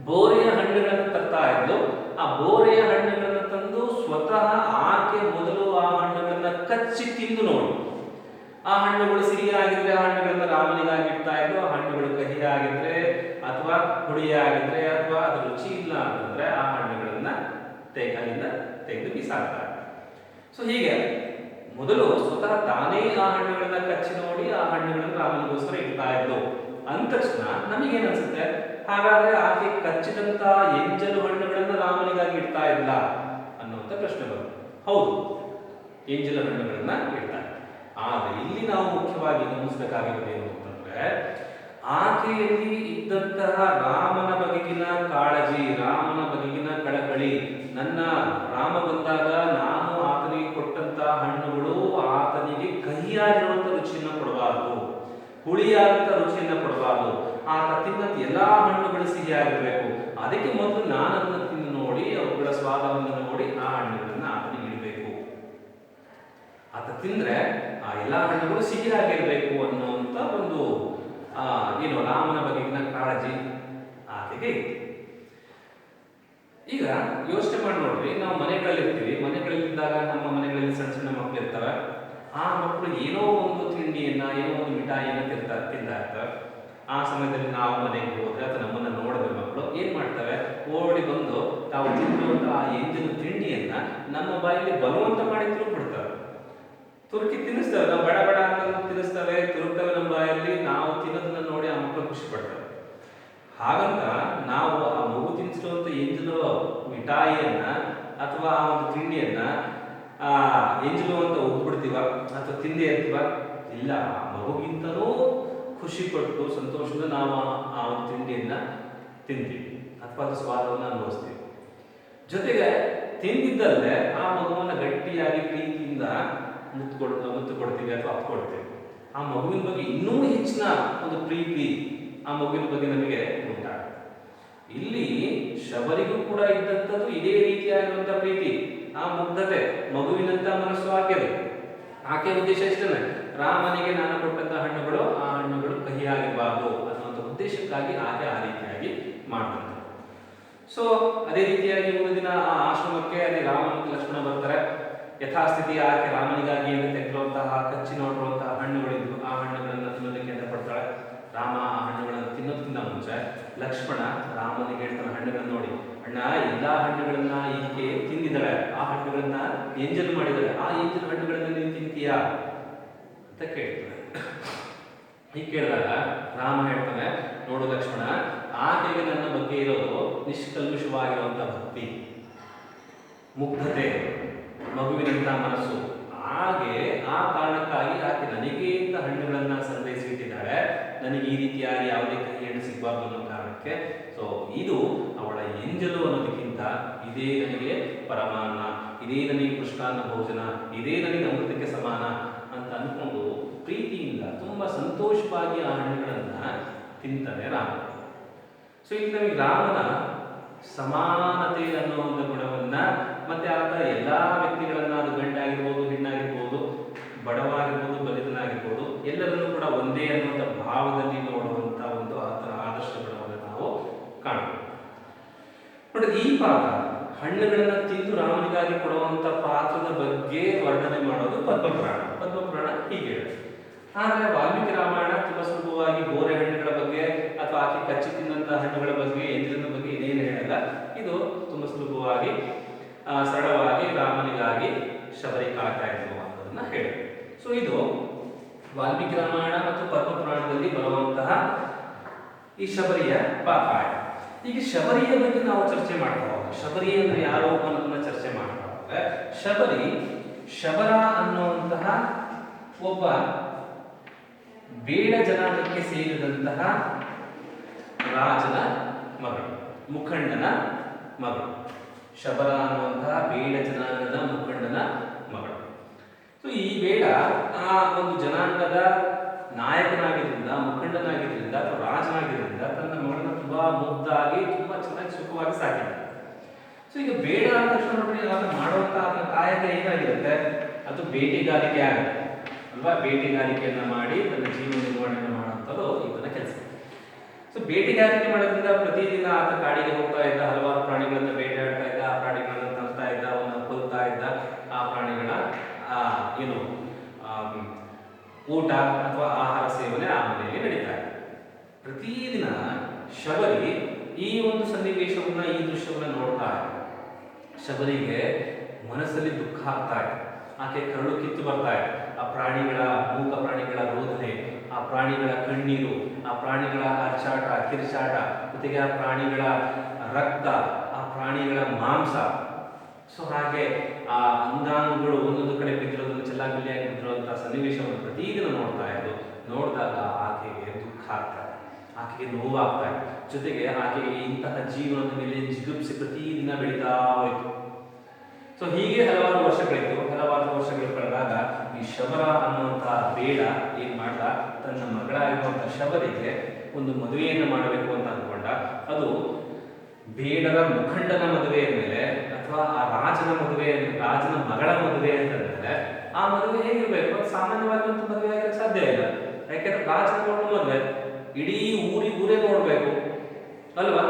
ಬೋರೆಯ ಹಣ್ಣುಗಳನ್ನು ತರ್ತಾ ಇದ್ಲು. ಆ ಬೋರೆಯ ಹಣ್ಣುಗಳನ್ನು ತಂದು ಸ್ವತಃ ಆಕೆ ಮೊದಲು ಆ ಹಣ್ಣುಗಳನ್ನ ಕಚ್ಚಿ ತಿಂದು ನೋಡಿ. ಆ ಹಣ್ಣುಗಳು ಸಿಹಿಯಾಗಿದ್ರೆ ಆ ಹಣ್ಣುಗಳನ್ನ ರಾಮನಿಗಾಗಿ ಇಡ್ತಾ ಇದ್ರು. ಆ ಹಣ್ಣುಗಳು ಕಹಿಯಾಗಿದ್ರೆ ಅಥವಾ ಹುಳಿಯಾಗಿದ್ರೆ ಅಥವಾ ಅದು ರುಚಿ ಇಲ್ಲ ಅಂತಂದ್ರೆ ಆ ಹಣ್ಣುಗಳನ್ನ ಅಲ್ಲಿಂದ ತೆಗೆದು ಬಿಸಾಕ್ತಾರೆ. ಸೊ ಹೀಗೆ ಮೊದಲು ಸ್ವತಃ ತಾನೇ ಆ ಹಣ್ಣುಗಳನ್ನ ಕಚ್ಚಿ ನೋಡಿ ಆ ಹಣ್ಣುಗಳನ್ನ ರಾಮನಿಗೋಸ್ಕರ ಇಡ್ತಾ ಇದ್ಲು. ಅಂದ ತಕ್ಷಣ ನಮಗೇನ್ ಅನ್ಸುತ್ತೆ, ಹಾಗಾದ್ರೆ ಆಕೆ ಕಚ್ಚಿದಂತ ಎಂಜಲು ಹಣ್ಣುಗಳನ್ನ ರಾಮನಿಗಾಗಿ ಇಡ್ತಾ ಇಲ್ಲ ಅನ್ನುವಂತ ಪ್ರಶ್ನೆ ಬರುತ್ತೆ. ಹೌದು, ಎಂಜಲು ಹಣ್ಣುಗಳನ್ನ ಇಡ್ತಾರೆ. ಆದ್ರೆ ಇಲ್ಲಿ ನಾವು ಮುಖ್ಯವಾಗಿ ಗಮನಿಸಬೇಕಾಗಿರೋದೇನು ಅಂತಂದ್ರೆ, ಆಕೆಯಲ್ಲಿ ಇದ್ದಂತಹ ರಾಮನ ಬಗೆಗಿನ ಕಾಳಜಿ, ರಾಮನ ಬಗೆಗಿನ ಕಳಕಳಿ. ನನ್ನ ರಾಮ ಬಂದಾಗ ನಾನು ಆತನಿಗೆ ಕೊಟ್ಟಂತಹ ಹಣ್ಣುಗಳು ಆತನಿಗೆ ಕಹಿಯಾಗಿರುವಂತ ರುಚಿಯನ್ನು ಕೊಡಬಾರದು, ಹುಳಿಯಾದಂತ ರುಚಿಯನ್ನು ಕೊಡಬಾರದು. ಆತ ತಿನ್ನಂತ ಎಲ್ಲಾ ಹಣ್ಣುಗಳು ಸಿಹಿಯಾಗಿರ್ಬೇಕು. ಅದಕ್ಕೆ ಮೊದಲು ನಾನು ಅದನ್ನು ತಿಂದು ನೋಡಿ ಅವುಗಳ ಸ್ವಾದವನ್ನು ನೋಡಿ ಆ ಹಣ್ಣುಗಳನ್ನ ಆತನಿಗೆ ಇಡಬೇಕು. ಆತ ತಿಂದ್ರೆ ಆ ಎಲ್ಲಾ ಹಣ್ಣುಗಳು ಸಿಹಿಯಾಗಿರ್ಬೇಕು ಅನ್ನುವಂತ ಒಂದು ಏನು ರಾಮನ ಬಗೆಗಿನ ಕಾಳಜಿ ಆಕೆಗೆ ಇತ್ತು. ಈಗ ಯೋಚನೆ ಮಾಡಿ ನೋಡ್ರಿ, ನಾವು ಮನೆಗಳಲ್ಲಿ ಇರ್ತೀವಿ. ಮನೆಗಳಲ್ಲಿದ್ದಾಗ ನಮ್ಮ ಮನೆಗಳಲ್ಲಿ ಸಣ್ಣ ಸಣ್ಣ ಮಕ್ಕಳು ಇರ್ತವೆ. ಆ ಮಕ್ಕಳು ಏನೋ ಒಂದು ತಿಂಡಿಯನ್ನ, ಏನೋ ಒಂದು ಮಿಠಾಯಿಯನ್ನ ತಿಂತಾ ಇರ್ತವೆ. ಆ ಸಮಯದಲ್ಲಿ ನಾವು ಮನೆಗೆ ಹೋದ್ರೆ ಅಥವಾ ನಮ್ಮನ್ನ ನೋಡಿದ್ರೆ ಮಕ್ಕಳು ಏನ್ ಮಾಡ್ತವೆ, ಓಡಿ ಬಂದು ತಾವು ತಿನ್ನುವಂತಹ ಆ ಎಂಜಿನ ತಿಂಡಿಯನ್ನ ನಮ್ಮ ಬಾಯಲ್ಲಿ ಬಲವಂತ ಮಾಡಿ ತುರುಕ್ಬಿಡ್ತವೆ. ತುರುಕಿ ತಿನ್ನಿಸ್ತವೆ. ನಾವು ಬಡ ಬಡ ಅಂತ ತಿನ್ನಿಸ್ತವೆ, ತುರುಕ್ತವೆ ನಮ್ಮ ಬಾಯಲ್ಲಿ. ನಾವು ತಿನ್ನೋದನ್ನ ನೋಡಿ ಆ ಮಕ್ಕಳು ಖುಷಿ ಪಡ್ತವೆ. ಹಾಗಂತ ನಾವು ಆ ಮಗು ತಿನ್ನಿಸಿರುವಂತ ಎಂಜಲು ಮಿಠಾಯಿಯನ್ನ ಅಥವಾ ಆ ಒಂದು ತಿಂಡಿಯನ್ನ ಎಂಜಲು ಅಂತ ಒಗ್ಬಿಡ್ತೀವ ಅಥವಾ ತಿಂದೇ ಇರ್ತೀವ? ಇಲ್ಲ, ಆ ಮಗುಗಿಂತನೂ ಖುಷಿ ಪಟ್ಟು ಸಂತೋಷದಿಂದ ನಾವು ಆ ಒಂದು ತಿಂಡಿಯನ್ನ ತಿಂತೀವಿ ಅಥವಾ ಅದು ಸ್ವಾದವನ್ನು ಅನುಭವಿಸ್ತೀವಿ. ಜೊತೆಗೆ ತಿಂದಿದ್ದಲ್ಲೇ ಆ ಮಗುವನ್ನ ಗಟ್ಟಿಯಾಗಿ ಪ್ರೀತಿಯಿಂದ ಮುತ್ತು ಕೊಡ್ತೀವಿ ಅಥವಾ ಅಪ್ಕೊಡ್ತೀವಿ. ಆ ಮಗುವಿನ ಬಗ್ಗೆ ಇನ್ನೂ ಹೆಚ್ಚಿನ ಒಂದು ಪ್ರೀತಿ ಆ ಮಗುವಿನ ಬಗ್ಗೆ ನಮಗೆ ಉಂಟಾಗುತ್ತೆ. ಇಲ್ಲಿ ಶಬರಿಗೂ ಕೂಡ ಇದ್ದಂಥದ್ದು ಇದೇ ರೀತಿಯಾಗಿರುವಂತಹ ಪ್ರೀತಿ, ಆ ಮುಗ್ಧತೆ, ಮಗುವಿನಂತ ಮನಸ್ಸು ಆಕೆದು. ಆಕೆ ಉದ್ದೇಶ ಇಷ್ಟನೇ, ರಾಮನಿಗೆ ನಾನು ಕೊಟ್ಟಂತ ಹಣ್ಣುಗಳು ಆ ಹಣ್ಣುಗಳು ಕಹಿಯಾಗಿರಬಾರದು ಅನ್ನುವಂಥ ಉದ್ದೇಶಕ್ಕಾಗಿ ಆಕೆ ಆ ರೀತಿಯಾಗಿ ಮಾಡ್ತಾರೆ. ಸೊ ಅದೇ ರೀತಿಯಾಗಿ ಒಂದು ದಿನ ಆ ಆಶ್ರಮಕ್ಕೆ ಅದೇ ರಾಮ ಮತ್ತು ಲಕ್ಷ್ಮಣ ಬರ್ತಾರೆ. ಯಥಾಸ್ಥಿತಿ ಆಕೆ ರಾಮನಿಗಾಗಿ ತೆಗೆದಿರುವಂತಹ ಕಚ್ಚಿ ನೋಡಿರುವಂತಹ ಹಣ್ಣುಗಳಿದ್ದು ಆ ಹಣ್ಣುಗಳನ್ನು ತಿನ್ನೋದಕ್ಕೆ ಅಂತ ಪಡ್ತಾಳೆ. ರಾಮ ಆ ಹಣ್ಣುಗಳನ್ನು ತಿನ್ನೋದಕ್ಕಿಂತ ಮುಂಚೆ ಲಕ್ಷ್ಮಣ ರಾಮನಿಗೆ ಹೇಳ್ತಾನೆ, ಹಣ್ಣುಗಳನ್ನು ನೋಡಿ, ಅಣ್ಣ ಎಲ್ಲಾ ಹಣ್ಣುಗಳನ್ನ ಈಕೆ ತಿಂದಿದ್ದಾಳೆ, ಆ ಹಣ್ಣುಗಳನ್ನ ಎಂಜಲು ಮಾಡಿದಾಳೆ, ಆ ಎಂಜಲು ಹಣ್ಣುಗಳನ್ನ ನೀವು ತಿಂತೀಯಾ ಅಂತ ಕೇಳ್ತಾನೆ. ಹೀಗೆ ಕೇಳಿದಾಗ ರಾಮ ಹೇಳ್ತಾನೆ, ನೋಡು ಲಕ್ಷ್ಮಣ, ಆಕೆಗೆ ನನ್ನ ಬಗ್ಗೆ ಇರೋದು ನಿಷ್ಕಲ್ಮಶವಾಗಿರುವಂತ ಭಕ್ತಿ, ಮುಗ್ಧತೆ, ಮಗುವಿನಂತ ಮನಸ್ಸು. ಹಾಗೆ ಆ ಕಾರಣಕ್ಕಾಗಿ ಆಕೆ ನನಗೆ ಇಂಥ ಹಣ್ಣುಗಳನ್ನ ಸಂಗ್ರಹಿಸಿಟ್ಟಿದ್ದಾಳೆ. ನನಗೆ ಈ ರೀತಿಯಾಗಿ ಯಾವುದೇ ಕಹಿ ಹಣ್ಣು ಸಿಗಬಾರ್ದು ಅನ್ನೋ ಕಾರಣಕ್ಕೆ. ಸೊ ಇದು ಅವಳ ಎಂಜಲು ಅನ್ನೋದಕ್ಕಿಂತ ಇದೇ ನನಗೆ ಪರಮಾನ್ನ, ಇದೇ ನನಗೆ ಕೃಷ್ಣಾನ್ನ ಭೋಜನ, ಇದೇ ನನಗೆ ಅಮೃತಕ್ಕೆ ಸಮಾನ ಅಂತ ಅನ್ಕೊಂಡು ಪ್ರೀತಿಯಿಂದ ತುಂಬಾ ಸಂತೋಷವಾಗಿ ಆ ಹಣ್ಣುಗಳನ್ನ ತಿಂತಾನೆ ರಾಮ. ಸೊ ಇಲ್ಲಿ ನಮಗೆ ರಾಮನ ಸಮಾನತೆ ಅನ್ನೋ ಒಂದು ಗುಣವನ್ನ, ಮತ್ತೆ ಆತ ಎಲ್ಲಾ ವ್ಯಕ್ತಿಗಳನ್ನ, ಅದು ಗಂಡಾಗಿರ್ಬೋದು, ಹೆಣ್ಣಾಗಿರ್ಬೋದು, ಬಡವಾಗಿರ್ಬೋದು, ಬಲಿತನಾಗಿರ್ಬೋದು, ಎಲ್ಲರನ್ನೂ ಕೂಡ ಒಂದೇ ಅನ್ನುವಂಥ ಭಾವದಲ್ಲಿ ನೋಡುವಂತ ಒಂದು ಆತನ ಆದರ್ಶ ಗುಣವನ್ನು ನಾವು ಕಾಣಬಹುದು. ನೋಡಿ, ಈ ಪಾತ್ರ ಹಣ್ಣುಗಳನ್ನ ತಿಂದು ರಾಮನಿಗಾಗಿ ಕೊಡುವಂತ ಪಾತ್ರದ ಬಗ್ಗೆ ವರ್ಣನೆ ಮಾಡೋದು ಪದ್ಮಪುರಾಣ. ಪದ್ಮಪುರಾಣ ಹೀಗೆ ಹೇಳುತ್ತೆ. ಆದ್ರೆ ವಾಲ್ಮೀಕಿ ರಾಮಾಯಣ ತುಂಬಾ ಸುಲಭವಾಗಿ ಬೋರೆ ಹಣ್ಣುಗಳ ಬಗ್ಗೆ ಅಥವಾ ಆಕೆ ಕಚ್ಚಿ ತಿನ್ನಂತ ಹಣ್ಣುಗಳ ಬಗ್ಗೆ, ಎಂಜಿನ ಬಗ್ಗೆ ಇದೇನು ಹೇಳಲ್ಲ. ಇದು ತುಂಬಾ ಸುಲಭವಾಗಿ ಸರಳವಾಗಿ ರಾಮನಿಗಾಗಿ ಶಬರಿ ಕಾಡ್ತಾ ಇದ್ರು ಅನ್ನೋದನ್ನ ಹೇಳಿ. ಸೊ ಇದು ವಾಲ್ಮೀಕಿ ರಾಮಾಯಣ ಮತ್ತು ಪದ್ಮಪುರಾಣದಲ್ಲಿ ಬರುವಂತಹ ಈ ಶಬರಿಯ ಪಾತ್ರ. ಈಗ ಶಬರಿಯ ಬಗ್ಗೆ ನಾವು ಚರ್ಚೆ ಮಾಡ್ತಾ ಹೋದ್ರೆ, ಶಬರಿ ಅಂದ್ರೆ ಯಾರು ಅನ್ನೋದನ್ನ ಚರ್ಚೆ ಮಾಡ್ತಾ ಹೋದ್ರೆ, ಶಬರ ಅನ್ನುವಂತಹ ಒಬ್ಬ ಬೇಡ ಜನಾಂಗಕ್ಕೆ ಸೇರಿದಂತಹ ರಾಜನ ಮಗಳು, ಮುಖಂಡನ ಮಗಳು. ಶಬರ ಅನ್ನುವಂತಹ ಬೇಡ ಜನಾಂಗದ ಮುಖಂಡನ ಮಗಳು. ಸೊ ಈ ಬೇಡ ಆ ಒಂದು ಜನಾಂಗದ ನಾಯಕನಾಗಿದ್ದರಿಂದ, ಮುಖಂಡನಾಗಿದ್ದರಿಂದ ಅಥವಾ ರಾಜನಾಗಿದ್ದರಿಂದ ತನ್ನ ಮಗಳನ್ನ ತುಂಬಾ ಮುದ್ದಾಗಿ ತುಂಬಾ ಚೆನ್ನಾಗಿ ಸುಖವಾಗಿ ಸಾಕಿದ. ಸೊ ಈಗ ಬೇಡ ಅಂದ ತಕ್ಷಣ ನೋಡಿ ಆತ ಮಾಡುವಂತಹ ಅದರ ಕಾಯಕ ಏನಾಗಿರುತ್ತೆ, ಅದು ಬೇಟೆಗಾರಿಕೆ ಆಗುತ್ತೆ ಅಲ್ವಾ. ಬೇಟೆಗಾರಿಕೆಯನ್ನ ಮಾಡಿ ತನ್ನ ಜೀವನ ನಿರ್ವಹಣೆಯನ್ನು ಮಾಡುವಂಥದ್ದು ಇವನ ಕೆಲಸ. ಸೊ ಬೇಟೆಗಾರಿಕೆ ಮಾಡೋದ್ರಿಂದ ಪ್ರತಿದಿನ ಆತ ಕಾಡಿಗೆ ಹೋಗ್ತಾ ಇದ್ದ, ಹಲವಾರು ಪ್ರಾಣಿಗಳನ್ನ ಬೇಟೆಯಾಡ್ತಾ ಇದ್ದ, ಆ ಪ್ರಾಣಿಗಳನ್ನ ತರ್ತಾ ಇದ್ದ, ಅವನ್ನ ಕೊಲ್ತಾ ಇದ್ದ. ಆ ಪ್ರಾಣಿಗಳ ಏನು ಊಟ ಅಥವಾ ಆಹಾರ ಸೇವನೆ ಆ ಮನೆಯಲ್ಲಿ ನಡೀತಾ ಇದೆ. ಪ್ರತಿದಿನ ಶಬರಿ ಈ ಒಂದು ಸನ್ನಿವೇಶವನ್ನ, ಈ ದೃಶ್ಯವನ್ನ ನೋಡ್ತಾ ಇದೆ. ಶಬರಿಗೆ ಮನಸ್ಸಲ್ಲಿ ದುಃಖ ಆಗ್ತಾ ಇದೆ. ಆಕೆ ಕರಳು ಕಿತ್ತು ಬರ್ತಾ ಇದೆ. ಆ ಪ್ರಾಣಿಗಳ, ಮೂಕ ಪ್ರಾಣಿಗಳ ರೋದನೆ, ಆ ಪ್ರಾಣಿಗಳ ಕಣ್ಣೀರು, ಆ ಪ್ರಾಣಿಗಳ ಅರ್ಚಾಟ ಕಿರ್ಚಾಟ, ಜೊತೆಗೆ ಆ ಪ್ರಾಣಿಗಳ ರಕ್ತ, ಆ ಪ್ರಾಣಿಗಳ ಮಾಂಸ. ಸೊ ಹಾಗೆ ಆ ಅಂಗಾಂಗಗಳು ಒಂದೊಂದು ಕಡೆ ಬಿದ್ದಿರೋದನ್ನು, ಚೆಲ್ಲಾಬಿಲ್ಲಿಯಾಗಿ ಬಿದ್ದಿರುವಂತಹ ಸನ್ನಿವೇಶವನ್ನು ಪ್ರತಿದಿನ ನೋಡ್ತಾ ಇದ್ದು, ನೋಡಿದಾಗ ಆಕೆಗೆ ದುಃಖ ಆಗ್ತಾ ಇದೆ, ಆಕೆಗೆ ನೋವಾಗ್ತಾ ಇದೆ. ಜೊತೆಗೆ ಆಕೆಗೆ ಇಂತಹ ಜೀವನದ ಮೇಲೆ ಜಿಗುಪ್ಸೆ ಪ್ರತಿದಿನ ಬೆಳೀತಾ ಹೋಯಿತು. ಸೊ ಹೀಗೆ ಹಲವಾರು ವರ್ಷಗಳಿತ್ತು. ಹಲವಾರು ವರ್ಷಗಳು ಕಳೆದಾಗ ಈ ಶಬರ ಅನ್ನುವಂತಹ ಬೇಡ ಏನ್ ಮಾಡ್ದ, ತನ್ನ ಮಗಳಾಗಿರುವಂತಹ ಶಬರಿಗೆ ಒಂದು ಮದುವೆಯನ್ನು ಮಾಡಬೇಕು ಅಂತ ಅಂದ್ಕೊಂಡ. ಅದು ಬೇಡರ ಮುಖಂಡನ ಮದುವೆಯ ಮೇಲೆ ಅಥವಾ ಆ ರಾಜನ ಮದುವೆ, ರಾಜನ ಮಗಳ ಮದುವೆ ಅಂತಂದ್ರೆ ಆ ಮದುವೆ ಹೇಗಿರ್ಬೇಕು, ಅದು ಸಾಮಾನ್ಯವಾಗಿರುವಂತ ಮದುವೆ ಆಗಿರಕ್ಕೆ ಸಾಧ್ಯ ಇಲ್ಲ. ಯಾಕೆಂದ್ರೆ ರಾಜನ ಮಗಳ ಮದುವೆ ಇಡೀ ಊರೇ ನೋಡ್ಬೇಕು ಅಲ್ವಾ.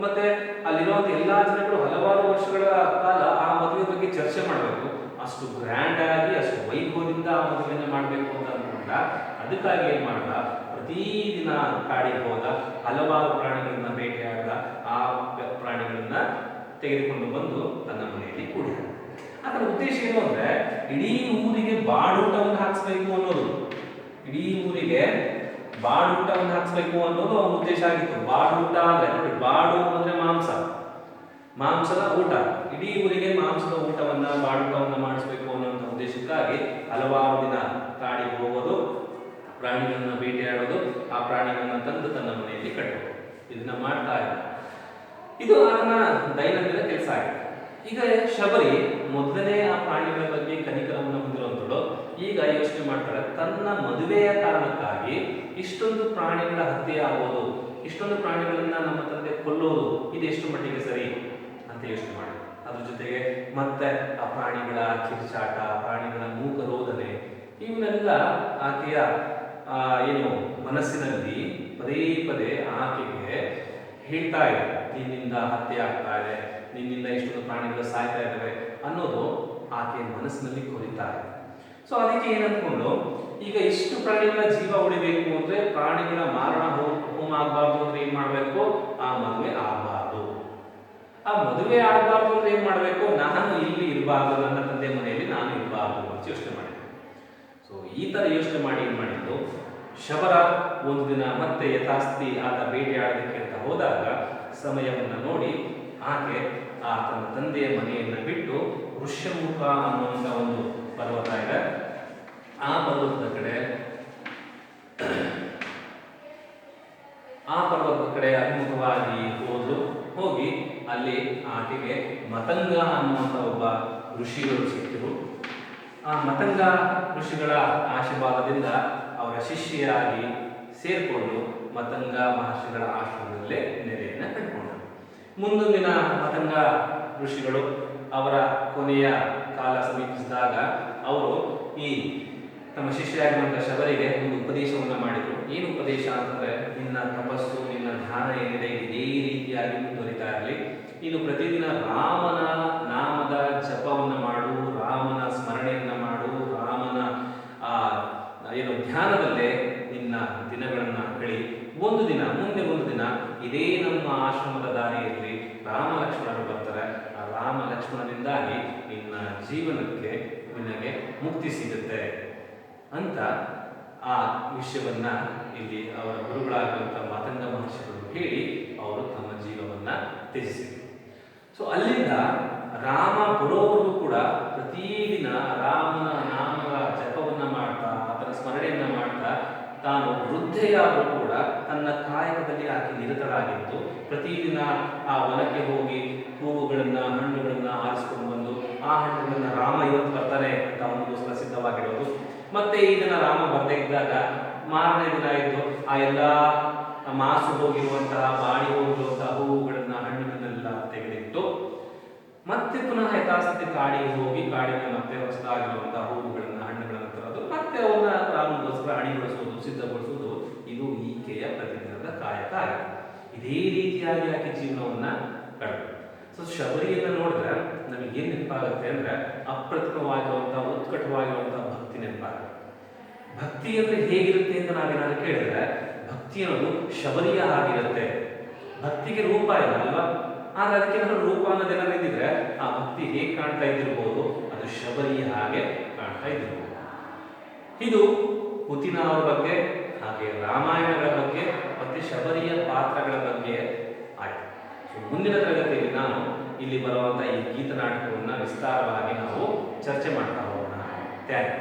ಮತ್ತೆ ಅಲ್ಲಿರುವಂತ ಎಲ್ಲಾ ಜನಗಳು ಹಲವಾರು ವರ್ಷಗಳ ಕಾಲ ಆ ಮದುವೆ ಬಗ್ಗೆ ಚರ್ಚೆ ಮಾಡಬೇಕು. ಅಷ್ಟು ಗ್ರ್ಯಾಂಡ್ ಆಗಿ, ಅಷ್ಟು ವೈಭವದಿಂದ ಆ ಮದುವೆಯನ್ನು ಮಾಡಬೇಕು ಅಂತ ಅಂದ್ಕೊಂಡ. ಅದಕ್ಕಾಗಿ ಏನ್ ಮಾಡ್ದ, ಪ್ರತಿದಿನ ಕಾಡಿಗೆ ಹೋದ, ಹಲವಾರು ಪ್ರಾಣಿಗಳನ್ನ ಬೇಟೆಯಾಡ್ದ. ಆ ಪ್ರಾಣಿಗಳನ್ನ ತೆಗೆದುಕೊಂಡು ಬಂದು ತನ್ನ ಮನೆಯಲ್ಲಿ ಕೂಡಿದ. ಅದರ ಉದ್ದೇಶ ಏನು ಅಂದ್ರೆ, ಇಡೀ ಊರಿಗೆ ಬಾಡೂಟವನ್ನು ಹಾಕಿಸ್ಬೇಕು ಅನ್ನೋದು. ಇಡೀ ಊರಿಗೆ ಬಾಡೂಟವನ್ನು ಹಾಕಿಸ್ಬೇಕು ಅನ್ನೋದು ಅವನ ಉದ್ದೇಶ ಆಗಿತ್ತು. ಬಾಡೂಟ ಅಂದ್ರೆ ನೋಡಿ, ಬಾಡು ಅಂದ್ರೆ ಮಾಂಸ, ಮಾಂಸದ ಊಟ. ಇಡೀ ಊರಿಗೆ ಮಾಂಸದ ಊಟವನ್ನ, ಬಾಡೂಟವನ್ನ ಮಾಡಿಸ್ಬೇಕು ಅನ್ನುವಂಥ ಉದ್ದೇಶಕ್ಕಾಗಿ ಹಲವಾರು ದಿನ ಕಾಡಿಗೆ ಹೋಗೋದು, ಪ್ರಾಣಿಗಳನ್ನ ಬೇಟೆಯಾಡೋದು, ಆ ಪ್ರಾಣಿಗಳನ್ನ ತಂದು ತನ್ನ ಮನೆಯಲ್ಲಿ ಕಟ್ಟೋದು, ಇದನ್ನ ಮಾಡ್ತಾ ಇದ್ದ. ಇದು ಆತನ ದೈನಂದಿನ ಕೆಲಸ ಆಗಿದೆ. ಈಗ ಶಬರಿ ಮೊದಲನೇ ಆ ಪ್ರಾಣಿಗಳ ಬಗ್ಗೆ ಕನಿಕರವನ್ನು ಹೊಂದಿರುವಂಥಳು. ಈಗ ಯೋಚನೆ ಮಾಡ್ತಾಳೆ, ತನ್ನ ಮದುವೆಯ ಕಾರಣಕ್ಕಾಗಿ ಇಷ್ಟೊಂದು ಪ್ರಾಣಿಗಳ ಹತ್ಯೆ ಆಗೋದು, ಇಷ್ಟೊಂದು ಪ್ರಾಣಿಗಳನ್ನ ನಮ್ಮ ತಂದೆ ಕೊಲ್ಲೋದು, ಇದು ಎಷ್ಟು ಮಟ್ಟಿಗೆ ಸರಿ ಅಂತ ಯೋಚನೆ ಮಾಡಿ. ಅದ್ರ ಜೊತೆಗೆ ಮತ್ತೆ ಆ ಪ್ರಾಣಿಗಳ ಕಿರ್ಚಾಟ, ಪ್ರಾಣಿಗಳ ಮೂಕ ರೋದನೆ, ಇವನ್ನೆಲ್ಲ ಆಕೆಯ ಏನು ಮನಸ್ಸಿನಲ್ಲಿ ಪದೇ ಪದೇ ಆಕೆಗೆ ಹೇಳ್ತಾ ಇದೆ. ನಿನ್ನಿಂದ ಹತ್ಯೆ ಆಗ್ತಾ ಇದೆ, ನಿನ್ನಿಂದ ಇಷ್ಟೊಂದು ಪ್ರಾಣಿಗಳು ಸಾಯ್ತಾ ಇದ್ದಾವೆ ಅನ್ನೋದು ಆಕೆಯ ಮನಸ್ಸಿನಲ್ಲಿ ಕೊರಿತಾ ಇದೆ. ಸೊ ಅದಕ್ಕೆ ಏನಂದ್ಕೊಂಡು, ಈಗ ಇಷ್ಟು ಪ್ರಾಣಿಗಳ ಜೀವ ಉಳಿಬೇಕು ಅಂದ್ರೆ, ಪ್ರಾಣಿಗಳ ಮಾರಣ ಹೋಮ ಆಗಬಾರ್ದು ಅಂದ್ರೆ ಏನ್ ಮಾಡ್ಬೇಕು, ಆ ಮದುವೆ ಆಗಬಾರ್ದು. ಆ ಮದುವೆ ಆಗಬಾರ್ದು ಅಂದ್ರೆ ಏನ್ ಮಾಡ್ಬೇಕು, ನಾನು ಇಲ್ಲಿ ಇರಬಾರ್ದು, ನನ್ನ ತಂದೆ ಮನೆಯಲ್ಲಿ ನಾನು ಇರಬಾರ್ದು ಅಂತ ಯೋಚನೆ ಮಾಡಿದ್ದೆ. ಸೊ ಈ ತರ ಯೋಚನೆ ಮಾಡಿ ಏನ್ ಮಾಡಿದ್ದು, ಶಬರ ಒಂದು ದಿನ ಮತ್ತೆ ಯಥಾಸ್ಥಿತಿ ಆತ ಬೇಟೆಯಾಡೋದಕ್ಕೆ ಅಂತ ಹೋದಾಗ ಸಮಯವನ್ನ ನೋಡಿ ಆಕೆ ತನ್ನ ತಂದೆಯ ಮನೆಯನ್ನ ಬಿಟ್ಟು ಋಷ್ಯಮುಖ ಅನ್ನುವಂಥ ಒಂದು ಪರ್ವತ ಇದೆ, ಆ ಪರ್ವತದ ಕಡೆ ಅಭಿಮುಖವಾಗಿ ಹೋಗಿ ಅಲ್ಲಿ ಆಕೆಗೆ ಮತಂಗ ಅನ್ನುವಂಥ ಒಬ್ಬ ಋಷಿಗಳು ಸಿಕ್ಕಿರು. ಆ ಮತಂಗ ಋಷಿಗಳ ಆಶೀರ್ವಾದದಿಂದ ಅವರ ಶಿಷ್ಯರಾಗಿ ಸೇರ್ಕೊಂಡು ಮತಂಗ ಮಹರ್ಷಿಗಳ ಆಶ್ರಮದಲ್ಲೇ ನೆಲೆಯನ್ನು ಕಟ್ಕೊಂಡರು. ಮುಂದೊಂದು ದಿನ ಮತಂಗ ಋಷಿಗಳು ಅವರ ಕೊನೆಯ ಕಾಲ ಸಮೀಪಿಸಿದಾಗ ಅವರು ಈ ತಮ್ಮ ಶಿಷ್ಯರಾಗಿರುವಂತಹ ಶಬರಿಗೆ ಒಂದು ಉಪದೇಶವನ್ನು ಮಾಡಿದರು. ಏನು ಉಪದೇಶ ಅಂತಂದ್ರೆ, ನಿನ್ನ ತಪಸ್ಸು, ನಿನ್ನ ಧ್ಯಾನ ಏನಿದೆ ಇದೇ ರೀತಿಯಾಗಿ ಮುಂದುವರಿತಾ ಇರಲಿ. ನೀನು ಪ್ರತಿದಿನ ರಾಮನ ನಾಮದ ಜಪವನ್ನು ಮಾಡು, ರಾಮನ ಸ್ಮರಣೆಯನ್ನ ಮಾಡು, ರಾಮನ ಏನು ಧ್ಯಾನದಲ್ಲೇ ನಿನ್ನ ದಿನಗಳನ್ನ ಕಳಿ. ಒಂದು ದಿನ ಮುಂದೆ ಒಂದು ದಿನ ಇದೇ ನಮ್ಮ ಆಶ್ರಮದ ದಾರಿಯಲ್ಲಿ ರಾಮ ಲಕ್ಷ್ಮಣರು ಬರ್ತಾರೆ. ಆ ರಾಮ ಲಕ್ಷ್ಮಣರಿಂದಾಗಿ ನಿನ್ನ ಜೀವನಕ್ಕೆ ನಿನಗೆ ಮುಕ್ತಿ ಸಿಗುತ್ತೆ ಅಂತ ಆ ವಿಷಯವನ್ನ ಇಲ್ಲಿ ಅವರ ಗುರುಗಳಾಗಿರುವಂತಹ ಮತಂಗ ಮಹರ್ಷಿಗಳು ಹೇಳಿ ಅವರು ತಮ್ಮ ಜೀವವನ್ನ ತ್ಯಜಿಸಿದರು. ಸೊ ಅಲ್ಲಿಂದ ರಾಮ ಬರೋವರೆಗೂ ಕೂಡ ಪ್ರತಿದಿನ ರಾಮನ ನಾಮದ ಜಪವನ್ನ ಮಾಡ್ತಾ, ಆತನ ಸ್ಮರಣೆಯನ್ನ ಮಾಡ್ತಾ ತಾನು ವೃದ್ಧೆಯಾದರೂ ಕೂಡ ತನ್ನ ಕಾಯಕದಲ್ಲಿ ಆಕೆ ನಿರತಳಾಗಿದ್ದು ಪ್ರತಿದಿನ ಆ ಹೊಲಕ್ಕೆ ಹೋಗಿ ಹೂವುಗಳನ್ನ ಹಣ್ಣುಗಳನ್ನ ಆರಿಸಿಕೊಂಡು ಬಂದು ಆ ಹಣ್ಣುಗಳನ್ನ ರಾಮ ಇವತ್ತು ಬರ್ತಾನೆ ಅಂತ ಅವನಿಗೋಸ್ಕರ ಸಿದ್ಧವಾಗಿಡೋದು. ಮತ್ತೆ ಈ ದಿನ ರಾಮ ಬರ್ದೇ ಇದ್ದಾಗ ಮಾರನೇ ದಿನ ಇದ್ದು ಆ ಎಲ್ಲ ಮಾಸು ಹೋಗಿರುವಂತಹ ಬಾಡಿ ಹೋಗಿರುವಂತಹ ಹೂವುಗಳನ್ನ ಹಣ್ಣುಗಳನ್ನೆಲ್ಲ ತೆಗೆದಿಟ್ಟು ಮತ್ತೆ ಪುನಃ ಯಥಾಸ್ಥಿತಿ ಕಾಡಿಗೆ ಹೋಗಿ ಕಾಡಿನ ಮತ್ತೆ ಹೊಸದಾಗಿರುವಂತಹ ಹೂವುಗಳನ್ನ ಹಣ್ಣುಗಳನ್ನ ತರೋದು, ಮತ್ತೆ ಅವನ್ನ ರಾಮನಿಗೋಸ್ಕರ ಅಣಿಗೊಳಿಸುವುದು, ಸಿದ್ಧಗೊಳಿಸುವುದು. ಇದು ಈಕೆಯ ಪ್ರತಿದಿನದ ಕಾಯಕ ಆಗಿದೆ. ಇದೇ ರೀತಿಯಾಗಿ ಆಕೆ ಜೀವನವನ್ನ ಕಳೆದು. ಸೊ ಶಬರಿಯನ್ನ ನೋಡಿದ್ರೆ ನಮಗೆ ಏನ್ ನೆನಪಾಗುತ್ತೆ ಅಂದ್ರೆ ಅಪ್ರತಿಮವಾಗಿರುವಂತಹ ಉತ್ಕಟವಾಗಿರುವಂತಹ ಭಕ್ತಿ ನೆನಪಾಗುತ್ತೆ. ಭಕ್ತಿ ಅಂದ್ರೆ ಹೇಗಿರುತ್ತೆ ಅಂತ ನಾವೇನಾದ್ರು ಕೇಳಿದ್ರೆ ಭಕ್ತಿ ಅನ್ನೋದು ಶಬರಿಯ ಹಾಗಿರುತ್ತೆ. ಭಕ್ತಿಗೆ ರೂಪ ಇಲ್ಲ ಅಲ್ವಾ? ಆದ್ರೆ ಅದಕ್ಕೆ ನಾವು ರೂಪ ಅನ್ನೋದೇನಾದ್ರು ಇದ್ದಿದ್ರೆ ಆ ಭಕ್ತಿ ಹೇಗೆ ಕಾಣ್ತಾ ಇದ್ದಿರ್ಬೋದು, ಅದು ಶಬರಿಯ ಹಾಗೆ ಕಾಣ್ತಾ ಇದ್ದಿರ್ಬೋದು. ಇದು ಪುತಿನ ಅವರ ಬಗ್ಗೆ, ಹಾಗೆ ರಾಮಾಯಣಗಳ ಬಗ್ಗೆ ಮತ್ತೆ ಶಬರಿಯ ಪಾತ್ರಗಳ ಬಗ್ಗೆ ಆಯ್ತು. ಮುಂದಿನ ತರಗತಿಯಲ್ಲಿ ನಾನು ಇಲ್ಲಿ ಬರುವಂತಹ ಈ ಗೀತನಾಟಕವನ್ನ ವಿಸ್ತಾರವಾಗಿ ನಾವು ಚರ್ಚೆ ಮಾಡ್ತಾ ಹೋಗೋಣ. Thank you.